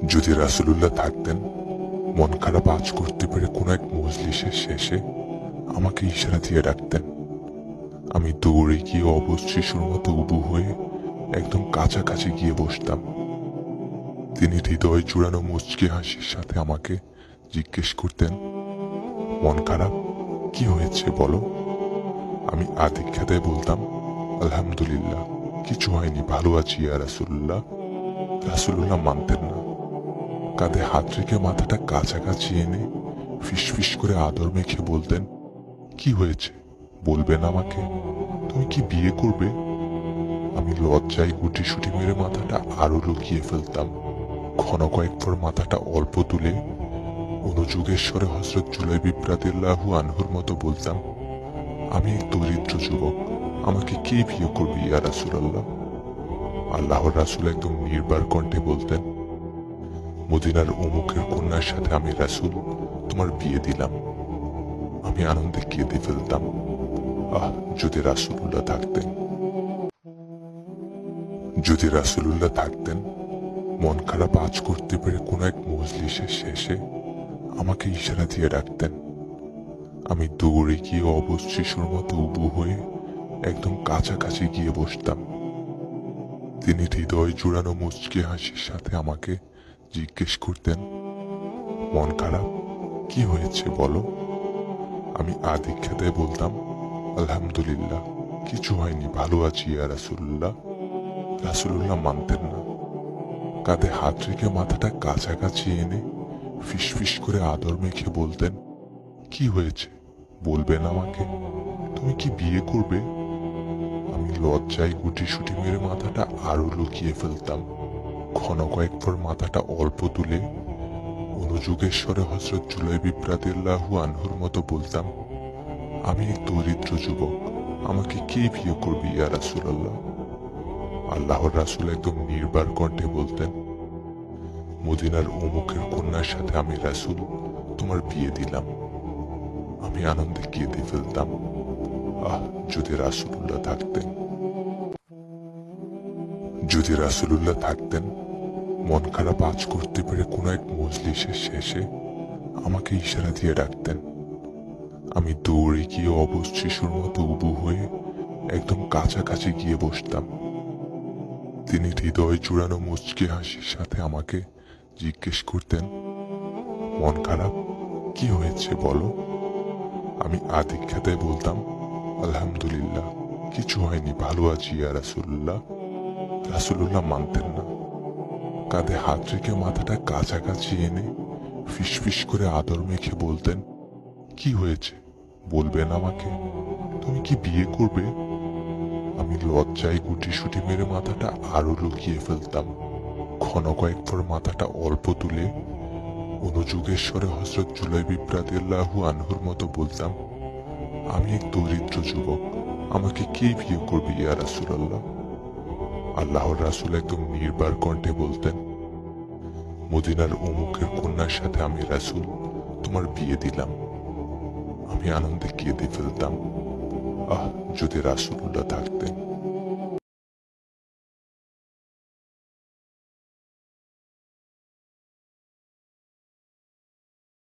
যদি রাসূলুল্লাহ থাকতেন, মন খারাপ আজ করতে পেরে কোনো এক মজলিসের শেষে আমাকে ইশারা দিয়ে ডাকতেন। আমি দৌড়ে গিয়ে অবুঝ শিশুর মতো উবু হয়ে একদম কাছাকাছি গিয়ে বসতাম। তিনি হৃদয় জুড়ানো মুচকি হাসির সাথে আমাকে জিজ্ঞেস করতেন, মন খারাপ? কি হয়েছে বলো? আমি আদিক্ষেতায় বলতাম, আলহামদুলিল্লাহ, কিছু হয়নি, ভালো আছি ইয়া রাসূলুল্লাহ। রাসূলুল্লাহ মানতেন না। কাঁধে হাত রেখে মাথাটা কাছাকাছি এনে ফিসফিস করে আদর মেখে বলতেন, কি হয়েছে বলবেন আমাকে? তুমি কি বিয়ে করবে? আমি লজ্জায় গুটিসুটি মেরে মাথাটা আরো লুকিয়ে ফেলতাম। ক্ষণ কয়েকবার মাথাটা অল্প তুলে অনুযোগের স্বরে হযরত জুলাইবিব রাদিয়াল্লাহু আনহুর মতো বলতাম, আমি এক দরিদ্র যুবক, আমাকে কে বিয়ে করবে ইয়া রাসূলুল্লাহ? আল্লাহর রাসূল একদম নির্বার কণ্ঠে বলতেন, মদিনার অমুকের কন্যার সাথে আমি রাসূল তোমার বিয়ে দিলাম। আমি আনন্দে কেঁদে ফেলতাম। আহ, যদি রাসূলুল্লাহ থাকতেন। যদি রাসূলুল্লাহ থাকতেন, মন খারাপ আজ করতে পেরে কোনো এক মজলিসের শেষে আমাকে ইশারা দিয়ে ডাকতেন। আমি দৌড়ে গিয়ে অবুঝ শিশুর মতো উবু হয়ে একদম কাছাকাছি গিয়ে বসতাম। তিনি হৃদয় জুড়ানো মুচকি হাসির সাথে আমাকে জিজ্ঞেস করতেন, মন খারাপ? কি হয়েছে বলো? আমি আদিক্ষেতায় বলতাম, আলহামদুলিল্লাহ, কিছু হয়নি, ভালো আছি ইয়া রাসূলুল্লাহ। রাসূলুল্লাহ মানতেন না। কাঁধে হাত রেখে মাথাটা কাছাকাছি এনে ফিসফিস করে আদর মেখে বলতেন, কি হয়েছে বলবেন আমাকে? তুমি কি বিয়ে করবে? আমি লজ্জায় গুটিসুটি মেরে মাথাটা আরো লুকিয়ে ফেলতাম। ক্ষণ কয়েকবার মাথাটা অল্প তুলে অনুযোগের স্বরে হযরত জুলাইবিব রাদিয়াল্লাহু আনহুর মতো বলতাম, আমি এক দরিদ্র যুবক, আমাকে কে বিয়ে করবে ইয়া রাসূলুল্লাহ? আল্লাহর রাসূল একদম নির্বার কণ্ঠে বলতেন, মদিনার অমুকের কন্যার সাথে আমি রাসূল তোমার বিয়ে দিলাম। আমি আনন্দে কেঁদে ফেলতাম। আহ, যদি রাসূলুল্লাহ থাকতেন। যদি রাসূলুল্লাহ থাকতেন, মন খারাপ আজ করতে পেরে কোনো এক মজলিসের শেষে আমাকে ইশারা দিয়ে ডাকতেন। আমি দৌড়ে গিয়ে অবুঝ শিশুর মতো উবু হয়ে একদম কাছাকাছি গিয়ে বসতাম। তিনি হৃদয় জুড়ানো মুচকি হাসির সাথে আমাকে জিজ্ঞেস করতেন, মন খারাপ? কি হয়েছে বলো? আমি আদিক্ষেতায় বলতাম, আলহামদুলিল্লাহ, কিছু হয়নি, ভালো আছি ইয়া রাসূলুল্লাহ। রাসূলুল্লাহ মানতেন না। কাঁধে হাত রেখে মাথাটা কাছাকাছি এনে ফিসফিস করে আদর মেখে বলতেন, কি হয়েছে বলবেন আমাকে? তুমি কি বিয়ে করবে? আমি লজ্জায় গুটিসুটি মেরে মাথাটা আরো লুকিয়ে ফেলতাম। ক্ষণ কয়েকবার মাথাটা অল্প তুলে অনুযোগের স্বরে হযরত জুলাইবিব রাদিয়াল্লাহু আনহুর মতো বলতাম, আমি এক দরিদ্র যুবক, আমাকে কে বিয়ে করবে ইয়া রাসূলুল্লাহ? আল্লাহর রাসূল একদম নির্বার কণ্ঠে বলতেন, মদিনার অমুকের কন্যার সাথে আমি রাসূল তোমার বিয়ে দিলাম। আমি আনন্দে কেঁদে ফেলতাম। আহ, যদি রাসূলুল্লাহ থাকতেন।